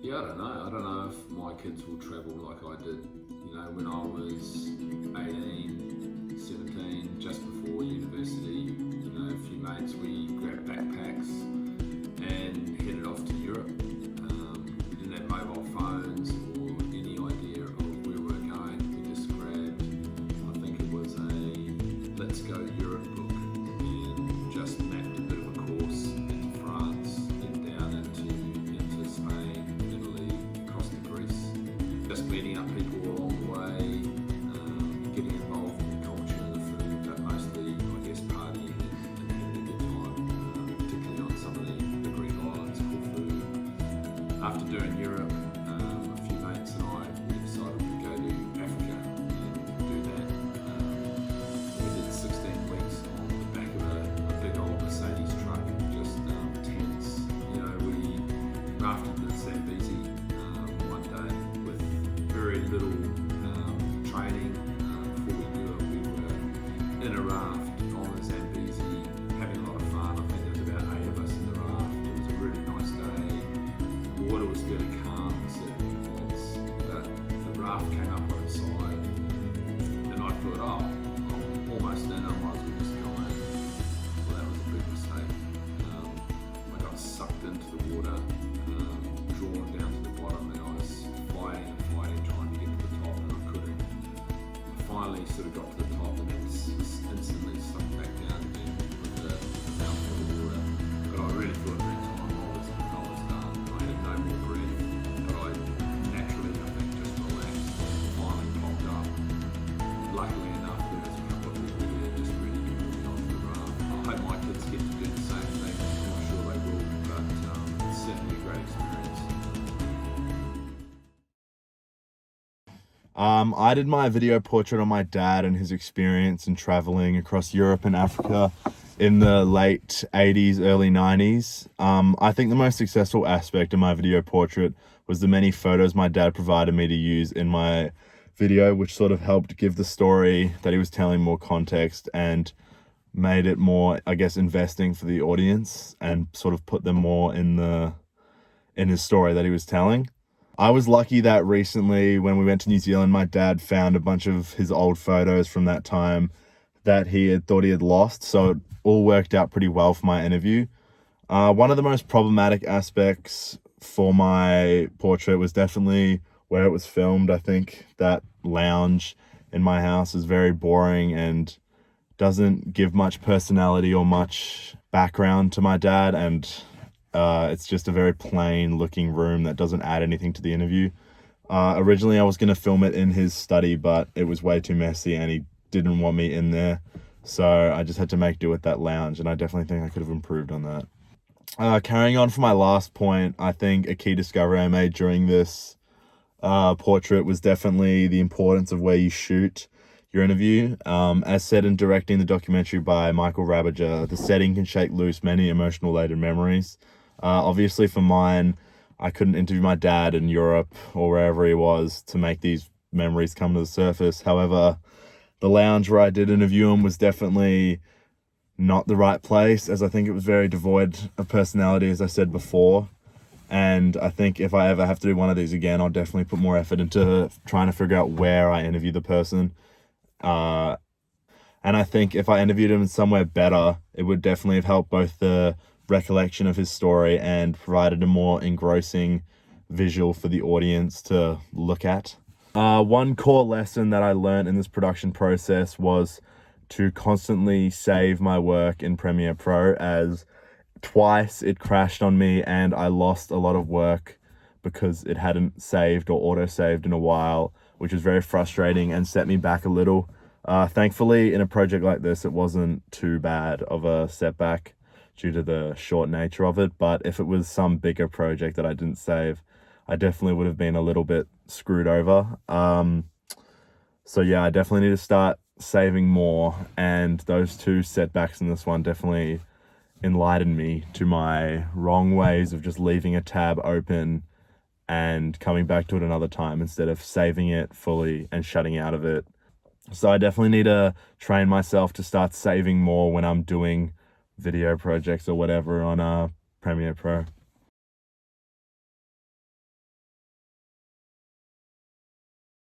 Yeah, I don't know if my kids will travel like I did. You know, when I was 18, 17, just before university, you know, a few mates, we grabbed backpacks and headed off to Europe. We didn't have mobile phones or any idea of where we were going. We just grabbed, I think it was a Let's Go Europe book and just mapped a bit of a course into France, then down into Spain, Italy, across to Greece. Just meeting up people along the way, getting involved in the culture and the food, but mostly, I guess, partying and having a good time, particularly on some of the Greek islands, Corfu. After doing Europe, a few mates and I, we decided we'd go to Africa and do that. We did 16 weeks on the back of a big old Mercedes truck, just tents. You know, we rafted the Zambezi one day with very little training. Before we knew it, we were in a raft on the Zambezi, having a lot of fun. I think there was about 8 of us in the raft. It was a really nice day. The water was fairly calm for certain points, but the raft came up on its side, and I thought, oh, I'm almost in, I might as well just go in. Well, that was a big mistake. I got sucked into the water, drawn down to the bottom, and I was fighting and fighting, trying to get to the top, and I couldn't. I finally sort of got to the top, and then instantly sucked back down again with the mouthful of water. But I really thought at that time I was done. I had no more breath, but I naturally, I think, just relaxed. Finally popped up. Luckily enough, there was a couple of people there just really getting me onto the raft. I hope my kids get to do the same thing. I'm sure they will, but it's certainly a great experience. I did my video portrait on my dad and his experience in traveling across Europe and Africa in the late 80s, early 90s. I think the most successful aspect of my video portrait was the many photos my dad provided me to use in my video, which sort of helped give the story that he was telling more context and made it more, I guess, investing for the audience and sort of put them more in his story that he was telling. I was lucky that recently when we went to New Zealand, my dad found a bunch of his old photos from that time that he had thought he had lost. So it all worked out pretty well for my interview. One of the most problematic aspects for my portrait was definitely where it was filmed. I think that lounge in my house is very boring and doesn't give much personality or much background to my dad, and it's just a very plain looking room that doesn't add anything to the interview. Originally I was going to film it in his study, but it was way too messy and he didn't want me in there. So I just had to make do with that lounge, and I definitely think I could have improved on that. Carrying on from my last point, I think a key discovery I made during this portrait was definitely the importance of where you shoot your interview. As said in directing the documentary by Michael Rabager, the setting can shake loose many emotional laden memories. Obviously for mine, I couldn't interview my dad in Europe or wherever he was to make these memories come to the surface. However, the lounge where I did interview him was definitely not the right place, as I think it was very devoid of personality, as I said before. And I think if I ever have to do one of these again, I'll definitely put more effort into trying to figure out where I interview the person. And I think if I interviewed him somewhere better, it would definitely have helped both the recollection of his story and provided a more engrossing visual for the audience to look at. One core lesson that I learned in this production process was to constantly save my work in Premiere Pro, as twice it crashed on me and I lost a lot of work because it hadn't saved or auto-saved in a while, which was very frustrating and set me back a little. Thankfully, in a project like this, it wasn't too bad of a setback due to the short nature of it, but if it was some bigger project that I didn't save, I definitely would have been a little bit screwed over. So yeah, I definitely need to start saving more, and those two setbacks in this one definitely enlightened me to my wrong ways of just leaving a tab open and coming back to it another time instead of saving it fully and shutting out of it. So I definitely need to train myself to start saving more when I'm doing video projects or whatever on Premiere Pro.